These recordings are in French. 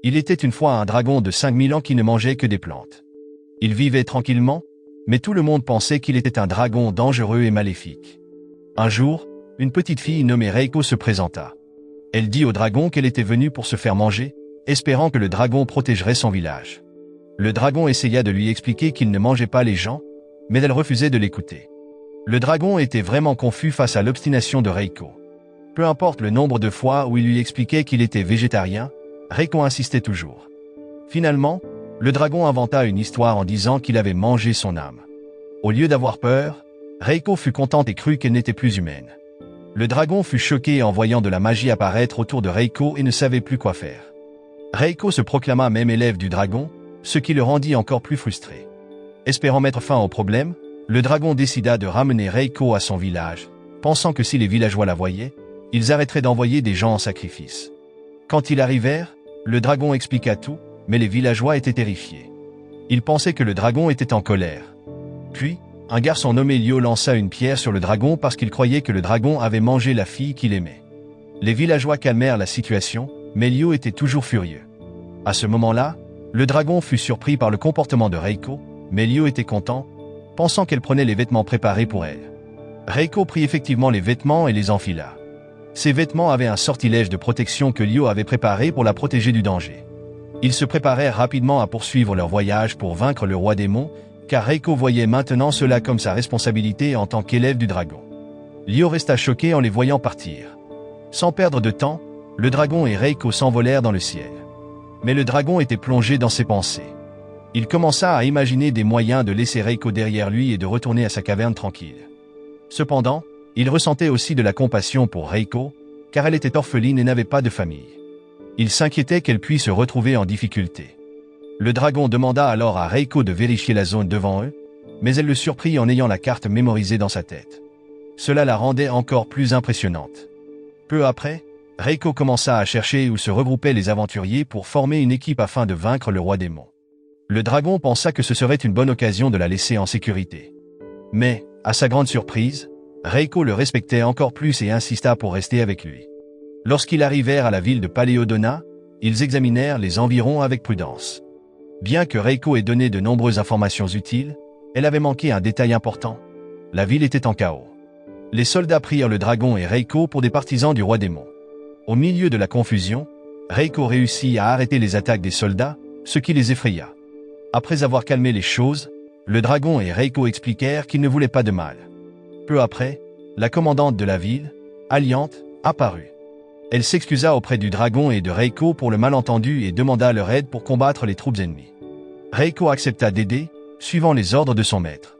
Il était une fois un dragon de 5000 ans qui ne mangeait que des plantes. Il vivait tranquillement, mais tout le monde pensait qu'il était un dragon dangereux et maléfique. Un jour, une petite fille nommée Reiko se présenta. Elle dit au dragon qu'elle était venue pour se faire manger, espérant que le dragon protégerait son village. Le dragon essaya de lui expliquer qu'il ne mangeait pas les gens, mais elle refusait de l'écouter. Le dragon était vraiment confus face à l'obstination de Reiko. Peu importe le nombre de fois où il lui expliquait qu'il était végétarien, Reiko insistait toujours. Finalement, le dragon inventa une histoire en disant qu'il avait mangé son âme. Au lieu d'avoir peur, Reiko fut contente et crut qu'elle n'était plus humaine. Le dragon fut choqué en voyant de la magie apparaître autour de Reiko et ne savait plus quoi faire. Reiko se proclama même élève du dragon, ce qui le rendit encore plus frustré. Espérant mettre fin au problème, le dragon décida de ramener Reiko à son village, pensant que si les villageois la voyaient, ils arrêteraient d'envoyer des gens en sacrifice. Quand ils arrivèrent, le dragon expliqua tout, mais les villageois étaient terrifiés. Ils pensaient que le dragon était en colère. Puis, un garçon nommé Lyo lança une pierre sur le dragon parce qu'il croyait que le dragon avait mangé la fille qu'il aimait. Les villageois calmèrent la situation, mais Lyo était toujours furieux. À ce moment-là, le dragon fut surpris par le comportement de Reiko, mais Lyo était content, pensant qu'elle prenait les vêtements préparés pour elle. Reiko prit effectivement les vêtements et les enfila. Ces vêtements avaient un sortilège de protection que Lyo avait préparé pour la protéger du danger. Ils se préparèrent rapidement à poursuivre leur voyage pour vaincre le roi démon, car Reiko voyait maintenant cela comme sa responsabilité en tant qu'élève du dragon. Lyo resta choqué en les voyant partir. Sans perdre de temps, le dragon et Reiko s'envolèrent dans le ciel. Mais le dragon était plongé dans ses pensées. Il commença à imaginer des moyens de laisser Reiko derrière lui et de retourner à sa caverne tranquille. Cependant, il ressentait aussi de la compassion pour Reiko, car elle était orpheline et n'avait pas de famille. Il s'inquiétait qu'elle puisse se retrouver en difficulté. Le dragon demanda alors à Reiko de vérifier la zone devant eux, mais elle le surprit en ayant la carte mémorisée dans sa tête. Cela la rendait encore plus impressionnante. Peu après, Reiko commença à chercher où se regroupaient les aventuriers pour former une équipe afin de vaincre le roi démon. Le dragon pensa que ce serait une bonne occasion de la laisser en sécurité. Mais, à sa grande surprise, Reiko le respectait encore plus et insista pour rester avec lui. Lorsqu'ils arrivèrent à la ville de Paléodona, ils examinèrent les environs avec prudence. Bien que Reiko ait donné de nombreuses informations utiles, elle avait manqué un détail important. La ville était en chaos. Les soldats prirent le dragon et Reiko pour des partisans du roi démon. Au milieu de la confusion, Reiko réussit à arrêter les attaques des soldats, ce qui les effraya. Après avoir calmé les choses, le dragon et Reiko expliquèrent qu'ils ne voulaient pas de mal. Peu après, la commandante de la ville, Aliante, apparut. Elle s'excusa auprès du dragon et de Reiko pour le malentendu et demanda leur aide pour combattre les troupes ennemies. Reiko accepta d'aider, suivant les ordres de son maître.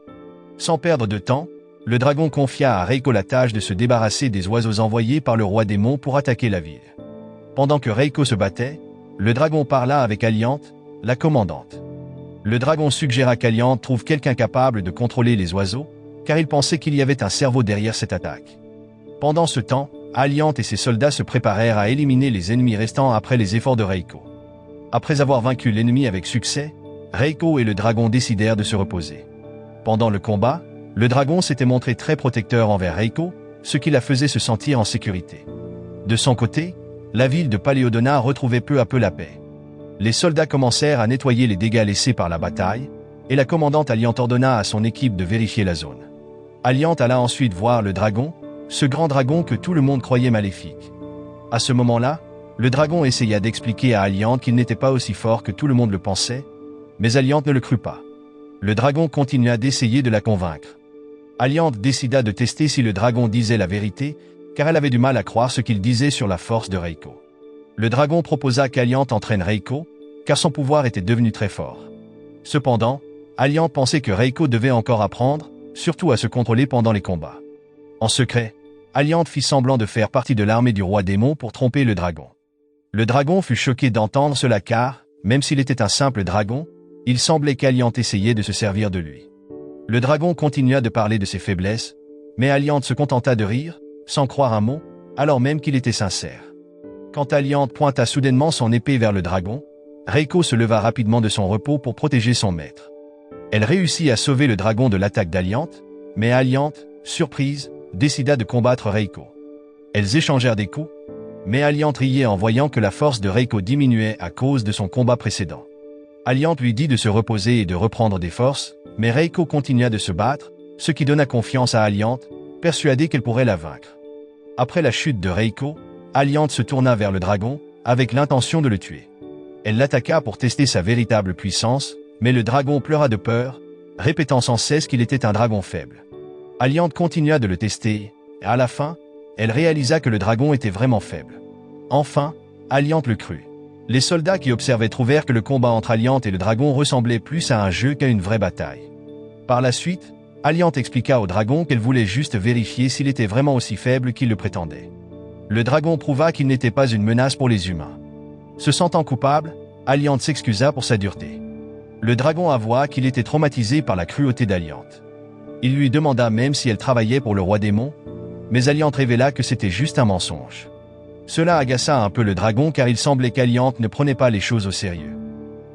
Sans perdre de temps, le dragon confia à Reiko la tâche de se débarrasser des oiseaux envoyés par le roi démon pour attaquer la ville. Pendant que Reiko se battait, le dragon parla avec Aliante, la commandante. Le dragon suggéra qu'Aliante trouve quelqu'un capable de contrôler les oiseaux, car il pensait qu'il y avait un cerveau derrière cette attaque. Pendant ce temps, Aliante et ses soldats se préparèrent à éliminer les ennemis restants après les efforts de Reiko. Après avoir vaincu l'ennemi avec succès, Reiko et le dragon décidèrent de se reposer. Pendant le combat, le dragon s'était montré très protecteur envers Reiko, ce qui la faisait se sentir en sécurité. De son côté, la ville de Paléodona retrouvait peu à peu la paix. Les soldats commencèrent à nettoyer les dégâts laissés par la bataille, et la commandante Aliante ordonna à son équipe de vérifier la zone. Aliante alla ensuite voir le dragon, ce grand dragon que tout le monde croyait maléfique. À ce moment-là, le dragon essaya d'expliquer à Aliante qu'il n'était pas aussi fort que tout le monde le pensait, mais Aliante ne le crut pas. Le dragon continua d'essayer de la convaincre. Aliante décida de tester si le dragon disait la vérité, car elle avait du mal à croire ce qu'il disait sur la force de Reiko. Le dragon proposa qu'Aliante entraîne Reiko, car son pouvoir était devenu très fort. Cependant, Aliante pensait que Reiko devait encore apprendre, surtout à se contrôler pendant les combats. En secret, Aliante fit semblant de faire partie de l'armée du roi démon pour tromper le dragon. Le dragon fut choqué d'entendre cela car, même s'il était un simple dragon, il semblait qu'Aliante essayait de se servir de lui. Le dragon continua de parler de ses faiblesses, mais Aliante se contenta de rire, sans croire un mot, alors même qu'il était sincère. Quand Aliante pointa soudainement son épée vers le dragon, Reiko se leva rapidement de son repos pour protéger son maître. Elle réussit à sauver le dragon de l'attaque d'Aliante, mais Aliante, surprise, décida de combattre Reiko. Elles échangèrent des coups, Mais Aliante riait en voyant que la force de Reiko diminuait à cause de son combat précédent. Aliante lui dit de se reposer et de reprendre des forces, mais Reiko continua de se battre, ce qui donna confiance à Aliante, persuadée qu'elle pourrait la vaincre. Après la chute de Reiko, Aliante se tourna vers le dragon, avec l'intention de le tuer. Elle l'attaqua pour tester sa véritable puissance, mais le dragon pleura de peur, répétant sans cesse qu'il était un dragon faible. Aliante continua de le tester, et à la fin, elle réalisa que le dragon était vraiment faible. Enfin, Aliante le crut. Les soldats qui observaient trouvèrent que le combat entre Aliante et le dragon ressemblait plus à un jeu qu'à une vraie bataille. Par la suite, Aliante expliqua au dragon qu'elle voulait juste vérifier s'il était vraiment aussi faible qu'il le prétendait. Le dragon prouva qu'il n'était pas une menace pour les humains. Se sentant coupable, Aliante s'excusa pour sa dureté. Le dragon avoua qu'il était traumatisé par la cruauté d'Aliante. Il lui demanda même si elle travaillait pour le roi démon, mais Aliante révéla que c'était juste un mensonge. Cela agaça un peu le dragon car il semblait qu'Aliante ne prenait pas les choses au sérieux.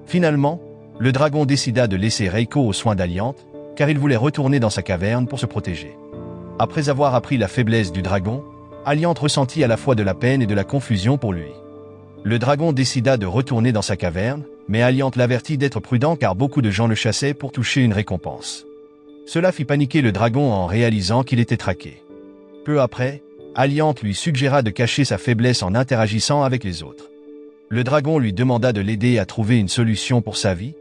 Finalement, le dragon décida de laisser Reiko aux soins d'Aliante, car il voulait retourner dans sa caverne pour se protéger. Après avoir appris la faiblesse du dragon, Aliante ressentit à la fois de la peine et de la confusion pour lui. Le dragon décida de retourner dans sa caverne, mais Aliante l'avertit d'être prudent car beaucoup de gens le chassaient pour toucher une récompense. Cela fit paniquer le dragon en réalisant qu'il était traqué. Peu après, Aliante lui suggéra de cacher sa faiblesse en interagissant avec les autres. Le dragon lui demanda de l'aider à trouver une solution pour sa vie,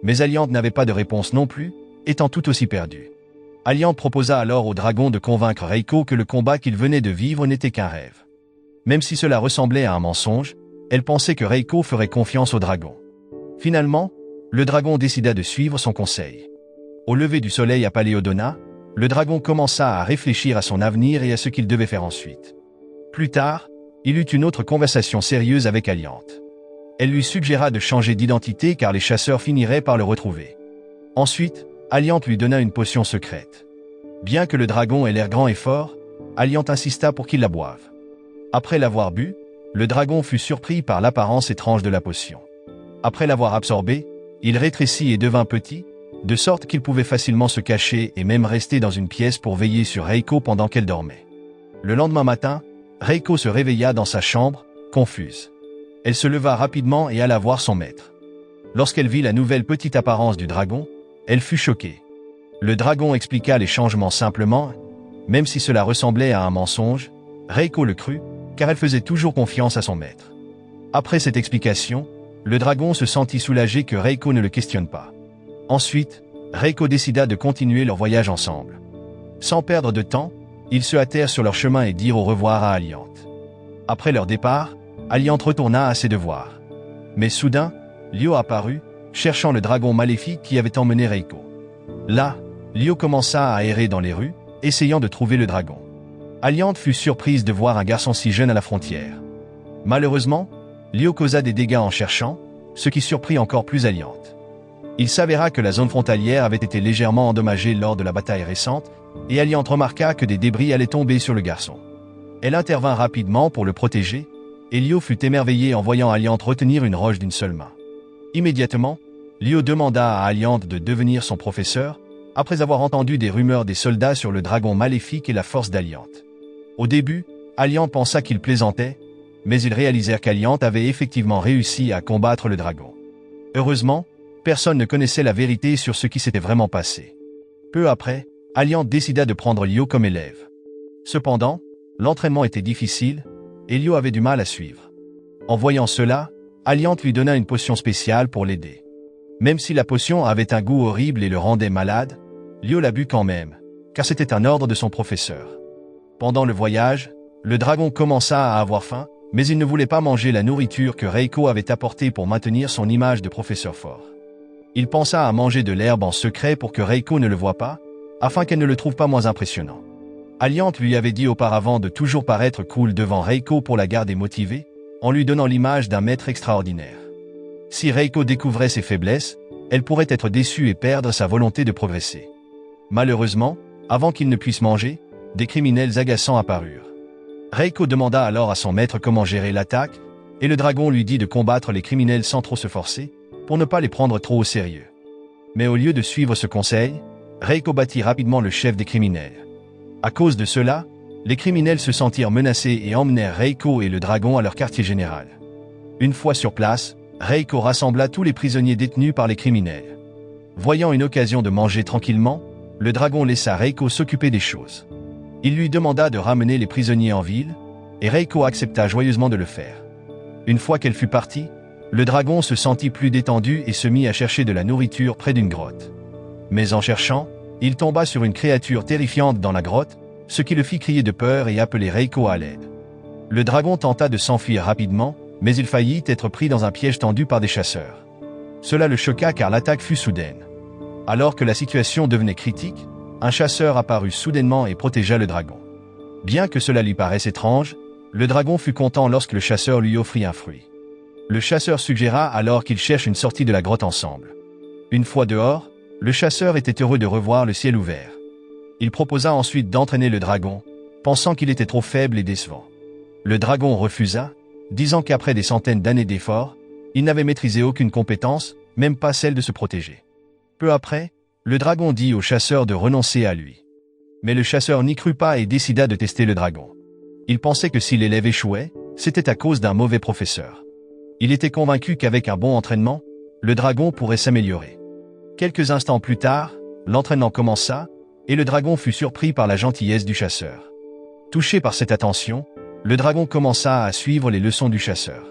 mais Aliante n'avait pas de réponse non plus, étant tout aussi perdu. Aliante proposa alors au dragon de convaincre Reiko que le combat qu'il venait de vivre n'était qu'un rêve. Même si cela ressemblait à un mensonge, elle pensait que Reiko ferait confiance au dragon. Finalement, le dragon décida de suivre son conseil. Au lever du soleil à Paléodona, le dragon commença à réfléchir à son avenir et à ce qu'il devait faire ensuite. Plus tard, il eut une autre conversation sérieuse avec Aliante. Elle lui suggéra de changer d'identité car les chasseurs finiraient par le retrouver. Ensuite, Aliante lui donna une potion secrète. Bien que le dragon ait l'air grand et fort, Aliante insista pour qu'il la boive. Après l'avoir bu, le dragon fut surpris par l'apparence étrange de la potion. Après l'avoir absorbée, il rétrécit et devint petit, de sorte qu'il pouvait facilement se cacher et même rester dans une pièce pour veiller sur Reiko pendant qu'elle dormait. Le lendemain matin, Reiko se réveilla dans sa chambre, confuse. Elle se leva rapidement et alla voir son maître. Lorsqu'elle vit la nouvelle petite apparence du dragon, elle fut choquée. Le dragon expliqua les changements simplement, même si cela ressemblait à un mensonge, Reiko le crut, car elle faisait toujours confiance à son maître. Après cette explication, le dragon se sentit soulagé que Reiko ne le questionne pas. Ensuite, Reiko décida de continuer leur voyage ensemble. Sans perdre de temps, ils se hâtèrent sur leur chemin et dirent au revoir à Aliante. Après leur départ, Aliante retourna à ses devoirs. Mais soudain, Lyo apparut, cherchant le dragon maléfique qui avait emmené Reiko. Là, Lyo commença à errer dans les rues, essayant de trouver le dragon. Aliante fut surprise de voir un garçon si jeune à la frontière. Malheureusement, Lyo causa des dégâts en cherchant, ce qui surprit encore plus Aliante. Il s'avéra que la zone frontalière avait été légèrement endommagée lors de la bataille récente, et Aliante remarqua que des débris allaient tomber sur le garçon. Elle intervint rapidement pour le protéger, et Lyo fut émerveillé en voyant Aliante retenir une roche d'une seule main. Immédiatement, Lyo demanda à Aliante de devenir son professeur, après avoir entendu des rumeurs des soldats sur le dragon maléfique et la force d'Aliante. Au début, Aliante pensa qu'il plaisantait, mais ils réalisèrent qu'Aliante avait effectivement réussi à combattre le dragon. Heureusement, personne ne connaissait la vérité sur ce qui s'était vraiment passé. Peu après, Aliante décida de prendre Lyo comme élève. Cependant, l'entraînement était difficile, et Lyo avait du mal à suivre. En voyant cela, Aliante lui donna une potion spéciale pour l'aider. Même si la potion avait un goût horrible et le rendait malade, Lyo la but quand même, car c'était un ordre de son professeur. Pendant le voyage, le dragon commença à avoir faim, mais il ne voulait pas manger la nourriture que Reiko avait apportée pour maintenir son image de professeur fort. Il pensa à manger de l'herbe en secret pour que Reiko ne le voie pas, afin qu'elle ne le trouve pas moins impressionnant. Aliante lui avait dit auparavant de toujours paraître cool devant Reiko pour la garder motivée, en lui donnant l'image d'un maître extraordinaire. Si Reiko découvrait ses faiblesses, elle pourrait être déçue et perdre sa volonté de progresser. Malheureusement, avant qu'il ne puisse manger, des criminels agaçants apparurent. Reiko demanda alors à son maître comment gérer l'attaque, et le dragon lui dit de combattre les criminels sans trop se forcer, pour ne pas les prendre trop au sérieux. Mais au lieu de suivre ce conseil, Reiko battit rapidement le chef des criminels. À cause de cela, Les criminels se sentirent menacés et emmenèrent Reiko et le dragon à leur quartier général. Une fois sur place, Reiko rassembla tous les prisonniers détenus par les criminels. Voyant une occasion de manger tranquillement, le dragon laissa Reiko s'occuper des choses. Il lui demanda de ramener les prisonniers en ville, et Reiko accepta joyeusement de le faire. Une fois qu'elle fut partie, le dragon se sentit plus détendu et se mit à chercher de la nourriture près d'une grotte. Mais en cherchant, il tomba sur une créature terrifiante dans la grotte, ce qui le fit crier de peur et appeler Reiko à l'aide. Le dragon tenta de s'enfuir rapidement, mais il faillit être pris dans un piège tendu par des chasseurs. Cela le choqua car l'attaque fut soudaine. Alors que la situation devenait critique, un chasseur apparut soudainement et protégea le dragon. Bien que cela lui paraisse étrange, le dragon fut content lorsque le chasseur lui offrit un fruit. Le chasseur suggéra alors qu'ils cherchent une sortie de la grotte ensemble. Une fois dehors, le chasseur était heureux de revoir le ciel ouvert. Il proposa ensuite d'entraîner le dragon, pensant qu'il était trop faible et décevant. Le dragon refusa, disant qu'après des centaines d'années d'efforts, il n'avait maîtrisé aucune compétence, même pas celle de se protéger. Peu après, le dragon dit au chasseur de renoncer à lui. Mais le chasseur n'y crut pas et décida de tester le dragon. Il pensait que si l'élève échouait, c'était à cause d'un mauvais professeur. Il était convaincu qu'avec un bon entraînement, le dragon pourrait s'améliorer. Quelques instants plus tard, l'entraînement commença, et le dragon fut surpris par la gentillesse du chasseur. Touché par cette attention, le dragon commença à suivre les leçons du chasseur.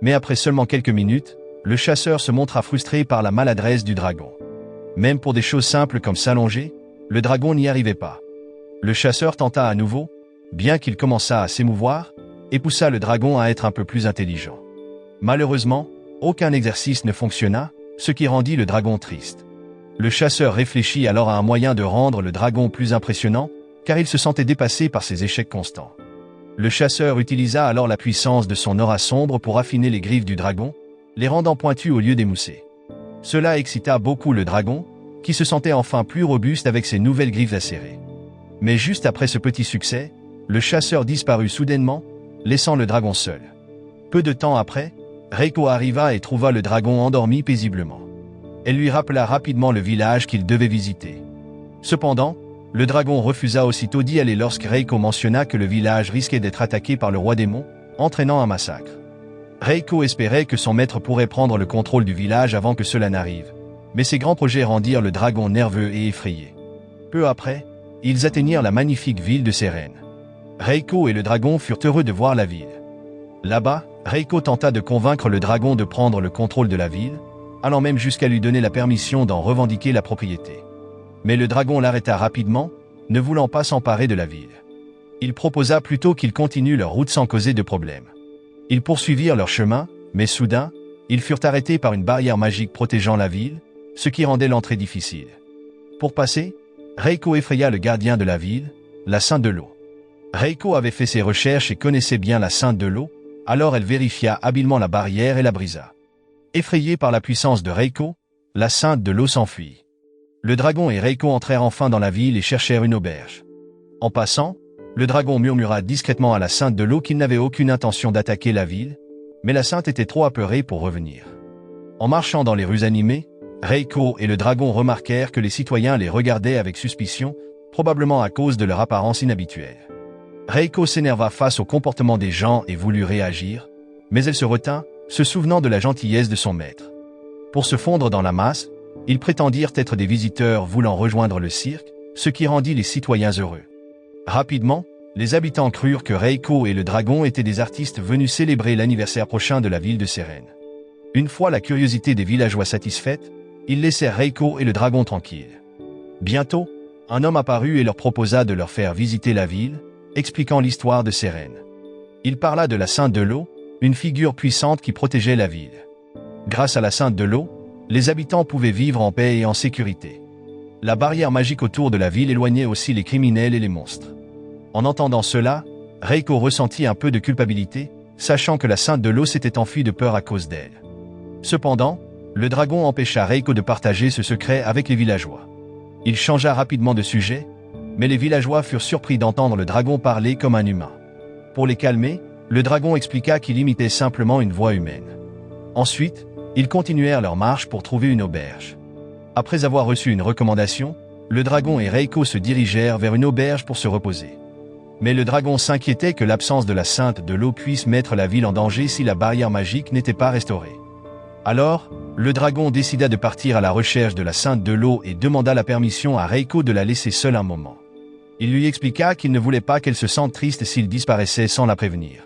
Mais après seulement quelques minutes, le chasseur se montra frustré par la maladresse du dragon. Même pour des choses simples comme s'allonger, le dragon n'y arrivait pas. Le chasseur tenta à nouveau, bien qu'il commençât à s'émouvoir, et poussa le dragon à être un peu plus intelligent. Malheureusement, aucun exercice ne fonctionna, ce qui rendit le dragon triste. Le chasseur réfléchit alors à un moyen de rendre le dragon plus impressionnant, car il se sentait dépassé par ses échecs constants. Le chasseur utilisa alors la puissance de son aura sombre pour affiner les griffes du dragon, les rendant pointues au lieu d'émousser. Cela excita beaucoup le dragon, qui se sentait enfin plus robuste avec ses nouvelles griffes acérées. Mais juste après ce petit succès, le chasseur disparut soudainement, laissant le dragon seul. Peu de temps après, Reiko arriva et trouva le dragon endormi paisiblement. Elle lui rappela rapidement le village qu'il devait visiter. Cependant, le dragon refusa aussitôt d'y aller lorsque Reiko mentionna que le village risquait d'être attaqué par le roi démon, entraînant un massacre. Reiko espérait que son maître pourrait prendre le contrôle du village avant que cela n'arrive, mais ses grands projets rendirent le dragon nerveux et effrayé. Peu après, ils atteignirent la magnifique ville de Seren. Reiko et le dragon furent heureux de voir la ville. Là-bas, Reiko tenta de convaincre le dragon de prendre le contrôle de la ville, allant même jusqu'à lui donner la permission d'en revendiquer la propriété. Mais le dragon l'arrêta rapidement, ne voulant pas s'emparer de la ville. Il proposa plutôt qu'ils continuent leur route sans causer de problème. Ils poursuivirent leur chemin, mais soudain, ils furent arrêtés par une barrière magique protégeant la ville, ce qui rendait l'entrée difficile. Pour passer, Reiko effraya le gardien de la ville, la Sainte de l'eau. Reiko avait fait ses recherches et connaissait bien la Sainte de l'eau, alors elle vérifia habilement la barrière et la brisa. Effrayée par la puissance de Reiko, la Sainte de l'eau s'enfuit. Le dragon et Reiko entrèrent enfin dans la ville et cherchèrent une auberge. En passant, le dragon murmura discrètement à la Sainte de l'eau qu'il n'avait aucune intention d'attaquer la ville, mais la Sainte était trop apeurée pour revenir. En marchant dans les rues animées, Reiko et le dragon remarquèrent que les citoyens les regardaient avec suspicion, probablement à cause de leur apparence inhabituelle. Reiko s'énerva face au comportement des gens et voulut réagir, mais elle se retint, se souvenant de la gentillesse de son maître. Pour se fondre dans la masse, ils prétendirent être des visiteurs voulant rejoindre le cirque, ce qui rendit les citoyens heureux. Rapidement, les habitants crurent que Reiko et le dragon étaient des artistes venus célébrer l'anniversaire prochain de la ville de Seren. Une fois la curiosité des villageois satisfaite, ils laissèrent Reiko et le dragon tranquilles. Bientôt, un homme apparut et leur proposa de leur faire visiter la ville, expliquant l'histoire de Seren. Il parla de la Sainte de l'eau, une figure puissante qui protégeait la ville. Grâce à la Sainte de l'eau, les habitants pouvaient vivre en paix et en sécurité. La barrière magique autour de la ville éloignait aussi les criminels et les monstres. En entendant cela, Reiko ressentit un peu de culpabilité, sachant que la Sainte de l'eau s'était enfuie de peur à cause d'elle. Cependant, le dragon empêcha Reiko de partager ce secret avec les villageois. Il changea rapidement de sujet, mais les villageois furent surpris d'entendre le dragon parler comme un humain. Pour les calmer, le dragon expliqua qu'il imitait simplement une voix humaine. Ensuite, ils continuèrent leur marche pour trouver une auberge. Après avoir reçu une recommandation, le dragon et Reiko se dirigèrent vers une auberge pour se reposer. Mais le dragon s'inquiétait que l'absence de la Sainte de l'eau puisse mettre la ville en danger si la barrière magique n'était pas restaurée. Alors, le dragon décida de partir à la recherche de la Sainte de l'eau et demanda la permission à Reiko de la laisser seule un moment. Il lui expliqua qu'il ne voulait pas qu'elle se sente triste s'il disparaissait sans la prévenir.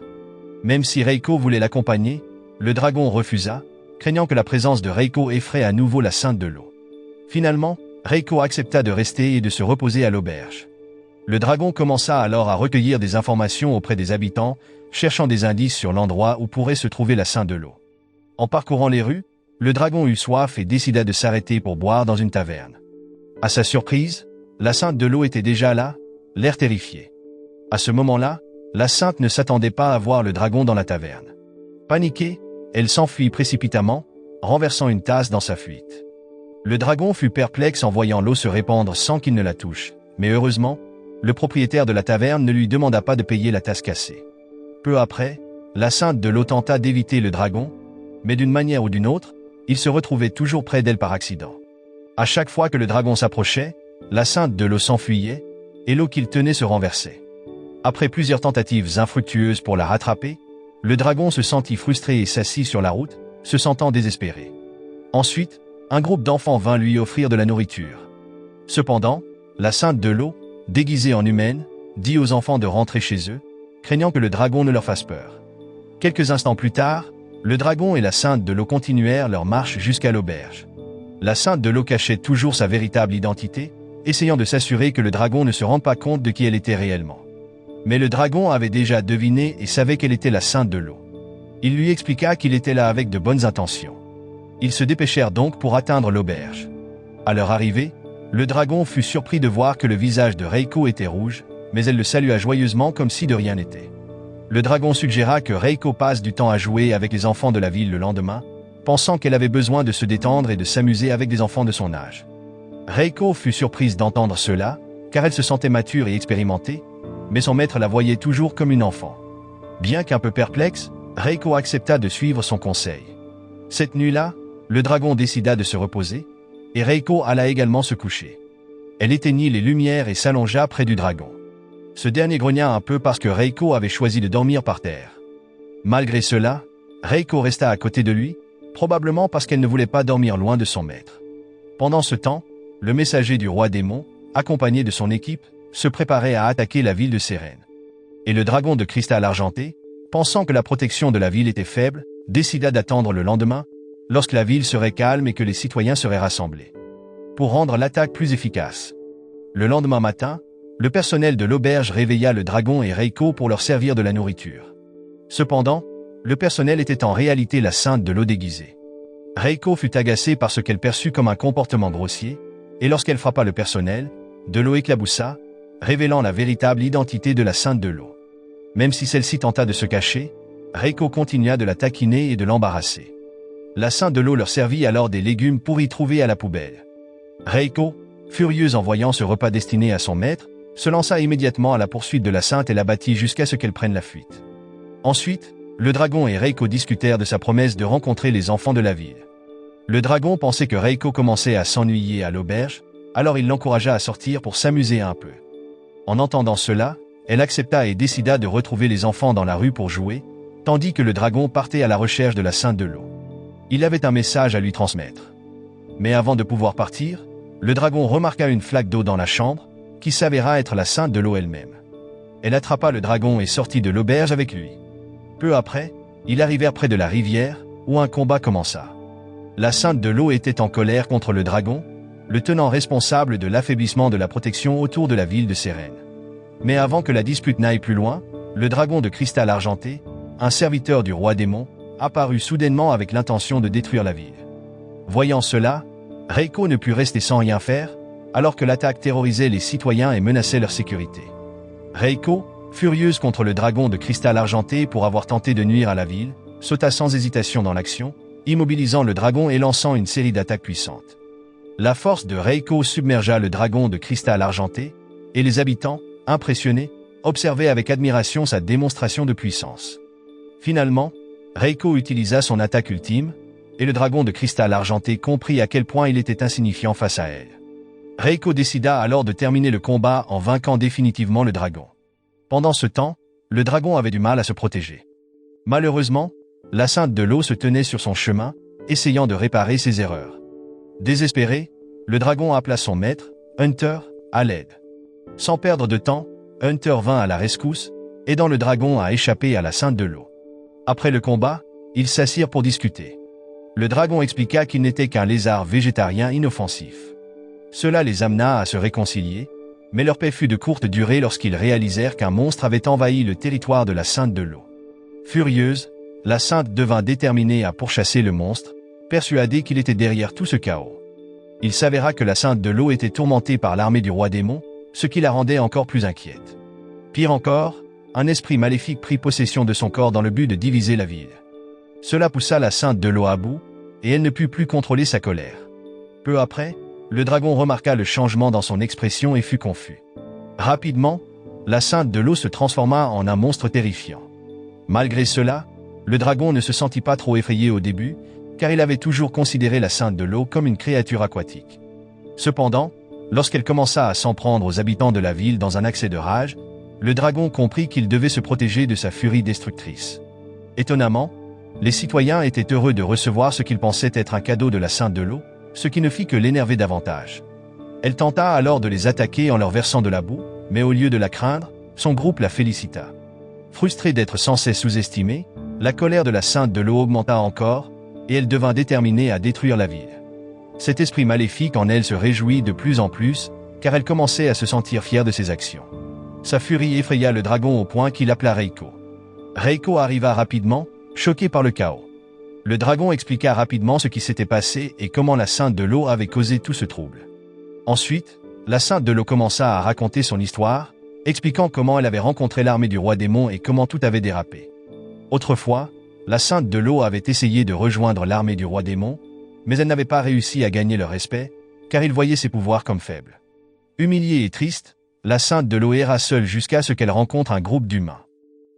Même si Reiko voulait l'accompagner, le dragon refusa, craignant que la présence de Reiko effraie à nouveau la Sainte de l'eau. Finalement, Reiko accepta de rester et de se reposer à l'auberge. Le dragon commença alors à recueillir des informations auprès des habitants, cherchant des indices sur l'endroit où pourrait se trouver la Sainte de l'eau. En parcourant les rues, le dragon eut soif et décida de s'arrêter pour boire dans une taverne. À sa surprise, la Sainte de l'eau était déjà là, l'air terrifié. À ce moment-là, la Sainte ne s'attendait pas à voir le dragon dans la taverne. Paniquée, elle s'enfuit précipitamment, renversant une tasse dans sa fuite. Le dragon fut perplexe en voyant l'eau se répandre sans qu'il ne la touche, mais heureusement, le propriétaire de la taverne ne lui demanda pas de payer la tasse cassée. Peu après, la Sainte de l'eau tenta d'éviter le dragon, mais d'une manière ou d'une autre, il se retrouvait toujours près d'elle par accident. À chaque fois que le dragon s'approchait, la Sainte de l'eau s'enfuyait, et l'eau qu'il tenait se renversait. Après plusieurs tentatives infructueuses pour la rattraper, le dragon se sentit frustré et s'assit sur la route, se sentant désespéré. Ensuite, un groupe d'enfants vint lui offrir de la nourriture. Cependant, la Sainte de l'eau, déguisée en humaine, dit aux enfants de rentrer chez eux, craignant que le dragon ne leur fasse peur. Quelques instants plus tard, le dragon et la Sainte de l'eau continuèrent leur marche jusqu'à l'auberge. La Sainte de l'eau cachait toujours sa véritable identité, essayant de s'assurer que le dragon ne se rende pas compte de qui elle était réellement. Mais le dragon avait déjà deviné et savait qu'elle était la Sainte de l'eau. Il lui expliqua qu'il était là avec de bonnes intentions. Ils se dépêchèrent donc pour atteindre l'auberge. À leur arrivée, le dragon fut surpris de voir que le visage de Reiko était rouge, mais elle le salua joyeusement comme si de rien n'était. Le dragon suggéra que Reiko passe du temps à jouer avec les enfants de la ville le lendemain, pensant qu'elle avait besoin de se détendre et de s'amuser avec des enfants de son âge. Reiko fut surprise d'entendre cela, car elle se sentait mature et expérimentée, mais son maître la voyait toujours comme une enfant. Bien qu'un peu perplexe, Reiko accepta de suivre son conseil. Cette nuit-là, le dragon décida de se reposer, et Reiko alla également se coucher. Elle éteignit les lumières et s'allongea près du dragon. Ce dernier grogna un peu parce que Reiko avait choisi de dormir par terre. Malgré cela, Reiko resta à côté de lui, probablement parce qu'elle ne voulait pas dormir loin de son maître. Pendant ce temps, le messager du roi démon, accompagné de son équipe, se préparait à attaquer la ville de Sérène. Et le dragon de cristal argenté, pensant que la protection de la ville était faible, décida d'attendre le lendemain, lorsque la ville serait calme et que les citoyens seraient rassemblés, pour rendre l'attaque plus efficace. Le lendemain matin, le personnel de l'auberge réveilla le dragon et Reiko pour leur servir de la nourriture. Cependant, le personnel était en réalité la Sainte de l'eau déguisée. Reiko fut agacée par ce qu'elle perçut comme un comportement grossier, et lorsqu'elle frappa le personnel, de l'eau éclaboussa, révélant la véritable identité de la Sainte de l'eau. Même si celle-ci tenta de se cacher, Reiko continua de la taquiner et de l'embarrasser. La Sainte de l'eau leur servit alors des légumes pourris trouvés à la poubelle. Reiko, furieuse en voyant ce repas destiné à son maître, se lança immédiatement à la poursuite de la Sainte et la battit jusqu'à ce qu'elle prenne la fuite. Ensuite, le dragon et Reiko discutèrent de sa promesse de rencontrer les enfants de la ville. Le dragon pensait que Reiko commençait à s'ennuyer à l'auberge, alors il l'encouragea à sortir pour s'amuser un peu. En entendant cela, elle accepta et décida de retrouver les enfants dans la rue pour jouer, tandis que le dragon partait à la recherche de la Sainte de l'eau. Il avait un message à lui transmettre. Mais avant de pouvoir partir, le dragon remarqua une flaque d'eau dans la chambre, qui s'avéra être la Sainte de l'eau elle-même. Elle attrapa le dragon et sortit de l'auberge avec lui. Peu après, ils arrivèrent près de la rivière, où un combat commença. La Sainte de l'eau était en colère contre le dragon, le tenant responsable de l'affaiblissement de la protection autour de la ville de Sérène. Mais avant que la dispute n'aille plus loin, le dragon de cristal argenté, un serviteur du roi démon, apparut soudainement avec l'intention de détruire la ville. Voyant cela, Reiko ne put rester sans rien faire, alors que l'attaque terrorisait les citoyens et menaçait leur sécurité. Reiko, furieuse contre le dragon de cristal argenté pour avoir tenté de nuire à la ville, sauta sans hésitation dans l'action, immobilisant le dragon et lançant une série d'attaques puissantes. La force de Reiko submergea le dragon de cristal argenté, et les habitants, impressionnés, observaient avec admiration sa démonstration de puissance. Finalement, Reiko utilisa son attaque ultime, et le dragon de cristal argenté comprit à quel point il était insignifiant face à elle. Reiko décida alors de terminer le combat en vainquant définitivement le dragon. Pendant ce temps, le dragon avait du mal à se protéger. Malheureusement, la sainte de l'eau se tenait sur son chemin, essayant de réparer ses erreurs. Désespéré, le dragon appela son maître, Hunter, à l'aide. Sans perdre de temps, Hunter vint à la rescousse, aidant le dragon à échapper à la sainte de l'eau. Après le combat, ils s'assirent pour discuter. Le dragon expliqua qu'il n'était qu'un lézard végétarien inoffensif. Cela les amena à se réconcilier, mais leur paix fut de courte durée lorsqu'ils réalisèrent qu'un monstre avait envahi le territoire de la sainte de l'eau. Furieuse, la sainte devint déterminée à pourchasser le monstre, persuadée qu'il était derrière tout ce chaos. Il s'avéra que la sainte de l'eau était tourmentée par l'armée du roi démon, ce qui la rendait encore plus inquiète. Pire encore, un esprit maléfique prit possession de son corps dans le but de diviser la ville. Cela poussa la sainte de l'eau à bout, et elle ne put plus contrôler sa colère. Peu après, le dragon remarqua le changement dans son expression et fut confus. Rapidement, la sainte de l'eau se transforma en un monstre terrifiant. Malgré cela, le dragon ne se sentit pas trop effrayé au début, car il avait toujours considéré la sainte de l'eau comme une créature aquatique. Cependant, lorsqu'elle commença à s'en prendre aux habitants de la ville dans un accès de rage, le dragon comprit qu'il devait se protéger de sa furie destructrice. Étonnamment, les citoyens étaient heureux de recevoir ce qu'ils pensaient être un cadeau de la sainte de l'eau, ce qui ne fit que l'énerver davantage. Elle tenta alors de les attaquer en leur versant de la boue, mais au lieu de la craindre, son groupe la félicita. Frustrée d'être sans cesse sous-estimée, la colère de la sainte de l'eau augmenta encore, et elle devint déterminée à détruire la ville. Cet esprit maléfique en elle se réjouit de plus en plus, car elle commençait à se sentir fière de ses actions. Sa furie effraya le dragon au point qu'il appela Reiko. Reiko arriva rapidement, choqué par le chaos. Le dragon expliqua rapidement ce qui s'était passé et comment la sainte de l'eau avait causé tout ce trouble. Ensuite, la sainte de l'eau commença à raconter son histoire, expliquant comment elle avait rencontré l'armée du roi démon et comment tout avait dérapé. Autrefois, la sainte de l'eau avait essayé de rejoindre l'armée du roi démon, mais elle n'avait pas réussi à gagner leur respect, car ils voyaient ses pouvoirs comme faibles. Humiliée et triste, la sainte de l'eau erra seule jusqu'à ce qu'elle rencontre un groupe d'humains.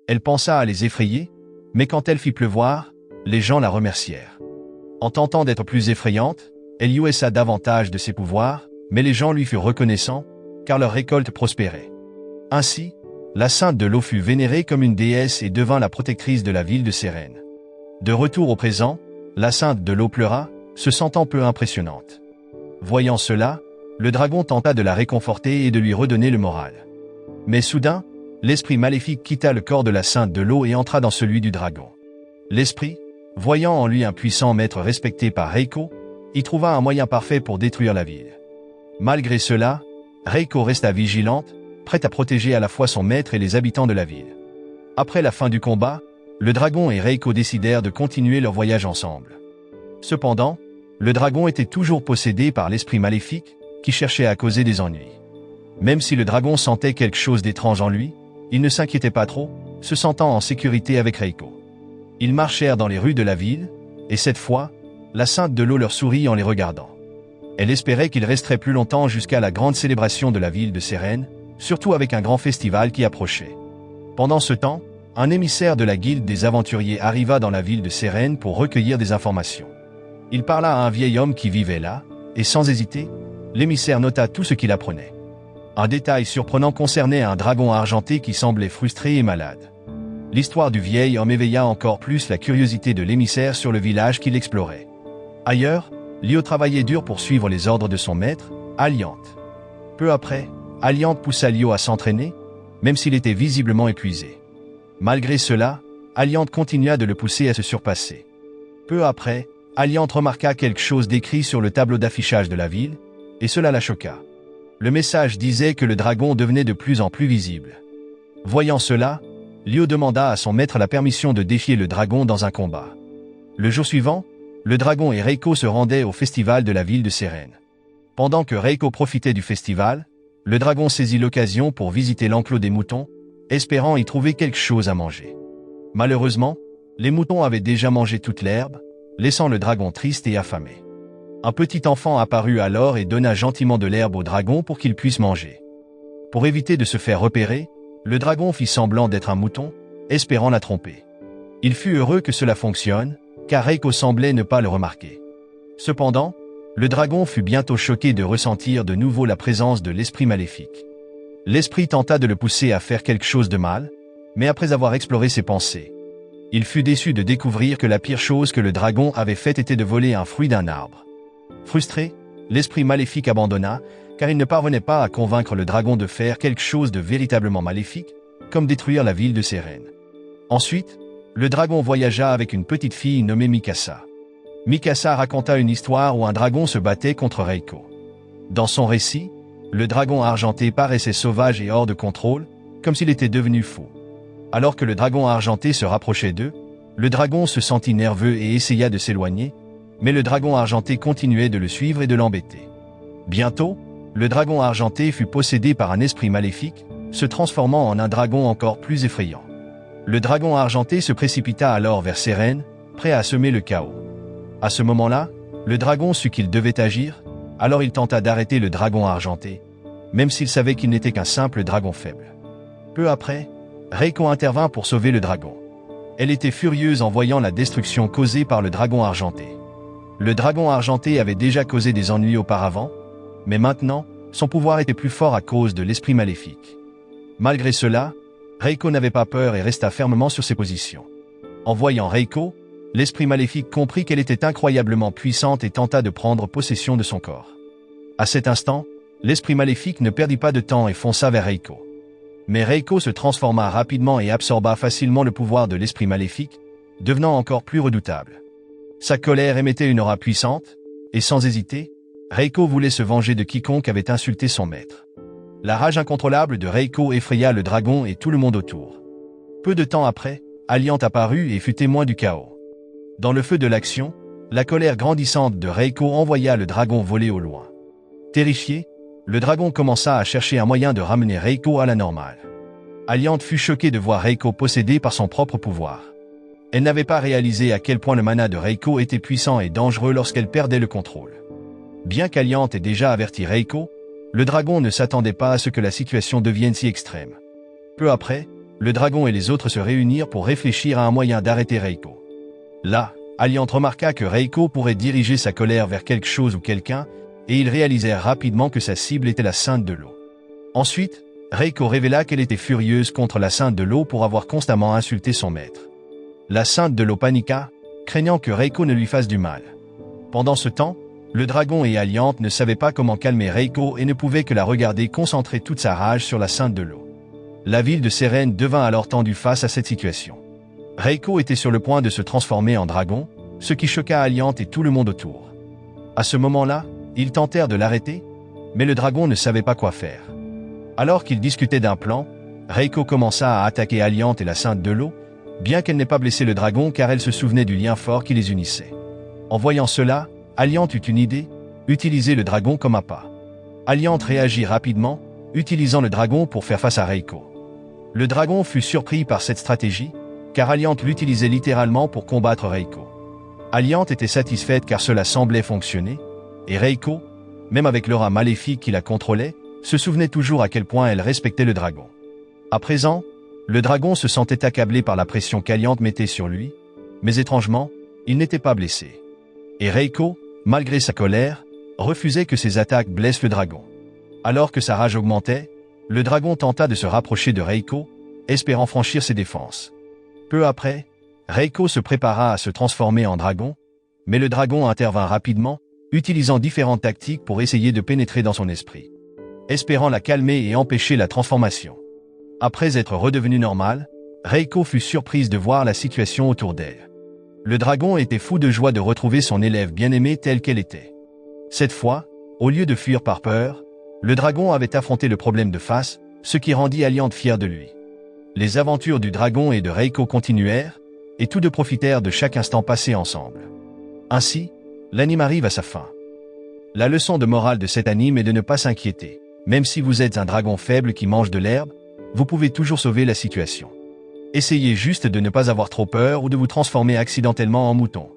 Elle pensa à les effrayer, mais quand elle fit pleuvoir, les gens la remercièrent. En tentant d'être plus effrayante, elle jouissa davantage de ses pouvoirs, mais les gens lui furent reconnaissants, car leur récolte prospérait. Ainsi, la sainte de l'eau fut vénérée comme une déesse et devint la protectrice de la ville de Sérène. De retour au présent, la sainte de l'eau pleura, se sentant peu impressionnante. Voyant cela, le dragon tenta de la réconforter et de lui redonner le moral. Mais soudain, l'esprit maléfique quitta le corps de la sainte de l'eau et entra dans celui du dragon. L'esprit, voyant en lui un puissant maître respecté par Reiko, y trouva un moyen parfait pour détruire la ville. Malgré cela, Reiko resta vigilante, prête à protéger à la fois son maître et les habitants de la ville. Après la fin du combat, le dragon et Reiko décidèrent de continuer leur voyage ensemble. Cependant, le dragon était toujours possédé par l'esprit maléfique, qui cherchait à causer des ennuis. Même si le dragon sentait quelque chose d'étrange en lui, il ne s'inquiétait pas trop, se sentant en sécurité avec Reiko. Ils marchèrent dans les rues de la ville, et cette fois, la sainte de l'eau leur sourit en les regardant. Elle espérait qu'ils resteraient plus longtemps jusqu'à la grande célébration de la ville de Sérène, surtout avec un grand festival qui approchait. Pendant ce temps, un émissaire de la guilde des aventuriers arriva dans la ville de Sérène pour recueillir des informations. Il parla à un vieil homme qui vivait là, et sans hésiter, l'émissaire nota tout ce qu'il apprenait. Un détail surprenant concernait un dragon argenté qui semblait frustré et malade. L'histoire du vieil homme éveilla encore plus la curiosité de l'émissaire sur le village qu'il explorait. Ailleurs, Lio travaillait dur pour suivre les ordres de son maître, Aliante. Peu après, Aliante poussa Lio à s'entraîner, même s'il était visiblement épuisé. Malgré cela, Aliante continua de le pousser à se surpasser. Peu après, Aliante remarqua quelque chose d'écrit sur le tableau d'affichage de la ville, et cela la choqua. Le message disait que le dragon devenait de plus en plus visible. Voyant cela, Lio demanda à son maître la permission de défier le dragon dans un combat. Le jour suivant, le dragon et Reiko se rendaient au festival de la ville de Sérène. Pendant que Reiko profitait du festival, le dragon saisit l'occasion pour visiter l'enclos des moutons, espérant y trouver quelque chose à manger. Malheureusement, les moutons avaient déjà mangé toute l'herbe, laissant le dragon triste et affamé. Un petit enfant apparut alors et donna gentiment de l'herbe au dragon pour qu'il puisse manger. Pour éviter de se faire repérer, le dragon fit semblant d'être un mouton, espérant la tromper. Il fut heureux que cela fonctionne, car Reiko semblait ne pas le remarquer. Cependant, le dragon fut bientôt choqué de ressentir de nouveau la présence de l'esprit maléfique. L'esprit tenta de le pousser à faire quelque chose de mal, mais après avoir exploré ses pensées, il fut déçu de découvrir que la pire chose que le dragon avait faite était de voler un fruit d'un arbre. Frustré, l'esprit maléfique abandonna, car il ne parvenait pas à convaincre le dragon de faire quelque chose de véritablement maléfique, comme détruire la ville de Sérène. Ensuite, le dragon voyagea avec une petite fille nommée Mikasa. Mikasa raconta une histoire où un dragon se battait contre Reiko. Dans son récit, le dragon argenté paraissait sauvage et hors de contrôle, comme s'il était devenu fou. Alors que le dragon argenté se rapprochait d'eux, le dragon se sentit nerveux et essaya de s'éloigner, mais le dragon argenté continuait de le suivre et de l'embêter. Bientôt, le dragon argenté fut possédé par un esprit maléfique, se transformant en un dragon encore plus effrayant. Le dragon argenté se précipita alors vers Sérène, prêt à semer le chaos. À ce moment-là, le dragon sut qu'il devait agir, alors il tenta d'arrêter le dragon argenté, même s'il savait qu'il n'était qu'un simple dragon faible. Peu après, Reiko intervint pour sauver le dragon. Elle était furieuse en voyant la destruction causée par le dragon argenté. Le dragon argenté avait déjà causé des ennuis auparavant, mais maintenant, son pouvoir était plus fort à cause de l'esprit maléfique. Malgré cela, Reiko n'avait pas peur et resta fermement sur ses positions. En voyant Reiko, l'esprit maléfique comprit qu'elle était incroyablement puissante et tenta de prendre possession de son corps. À cet instant, l'esprit maléfique ne perdit pas de temps et fonça vers Reiko. Mais Reiko se transforma rapidement et absorba facilement le pouvoir de l'esprit maléfique, devenant encore plus redoutable. Sa colère émettait une aura puissante, et sans hésiter, Reiko voulait se venger de quiconque avait insulté son maître. La rage incontrôlable de Reiko effraya le dragon et tout le monde autour. Peu de temps après, Alliant apparut et fut témoin du chaos. Dans le feu de l'action, la colère grandissante de Reiko envoya le dragon voler au loin. Terrifié, le dragon commença à chercher un moyen de ramener Reiko à la normale. Alliant fut choquée de voir Reiko possédée par son propre pouvoir. Elle n'avait pas réalisé à quel point le mana de Reiko était puissant et dangereux lorsqu'elle perdait le contrôle. Bien qu'Alliant ait déjà averti Reiko, le dragon ne s'attendait pas à ce que la situation devienne si extrême. Peu après, le dragon et les autres se réunirent pour réfléchir à un moyen d'arrêter Reiko. Là, Alliant remarqua que Reiko pourrait diriger sa colère vers quelque chose ou quelqu'un, et ils réalisèrent rapidement que sa cible était la Sainte de l'eau. Ensuite, Reiko révéla qu'elle était furieuse contre la Sainte de l'eau pour avoir constamment insulté son maître. La Sainte de l'eau paniqua, craignant que Reiko ne lui fasse du mal. Pendant ce temps, le dragon et Alliant ne savaient pas comment calmer Reiko et ne pouvaient que la regarder concentrer toute sa rage sur la Sainte de l'eau. La ville de Sérène devint alors tendue face à cette situation. Reiko était sur le point de se transformer en dragon, ce qui choqua Alliant et tout le monde autour. À ce moment-là, ils tentèrent de l'arrêter, mais le dragon ne savait pas quoi faire. Alors qu'ils discutaient d'un plan, Reiko commença à attaquer Alliant et la Sainte de l'eau, bien qu'elle n'ait pas blessé le dragon car elle se souvenait du lien fort qui les unissait. En voyant cela, Alliant eut une idée, utiliser le dragon comme appât. Alliant réagit rapidement, utilisant le dragon pour faire face à Reiko. Le dragon fut surpris par cette stratégie, car Alliant l'utilisait littéralement pour combattre Reiko. Alliant était satisfaite car cela semblait fonctionner, et Reiko, même avec l'aura maléfique qui la contrôlait, se souvenait toujours à quel point elle respectait le dragon. À présent, le dragon se sentait accablé par la pression qu'Alliant mettait sur lui, mais étrangement, il n'était pas blessé. Et Reiko, malgré sa colère, refusait que ses attaques blessent le dragon. Alors que sa rage augmentait, le dragon tenta de se rapprocher de Reiko, espérant franchir ses défenses. Peu après, Reiko se prépara à se transformer en dragon, mais le dragon intervint rapidement, utilisant différentes tactiques pour essayer de pénétrer dans son esprit, espérant la calmer et empêcher la transformation. Après être redevenue normale, Reiko fut surprise de voir la situation autour d'elle. Le dragon était fou de joie de retrouver son élève bien-aimée telle qu'elle était. Cette fois, au lieu de fuir par peur, le dragon avait affronté le problème de face, ce qui rendit Alliant fière de lui. Les aventures du dragon et de Reiko continuèrent, et tous deux profitèrent de chaque instant passé ensemble. Ainsi, l'anime arrive à sa fin. La leçon de morale de cet anime est de ne pas s'inquiéter. Même si vous êtes un dragon faible qui mange de l'herbe, vous pouvez toujours sauver la situation. Essayez juste de ne pas avoir trop peur ou de vous transformer accidentellement en mouton.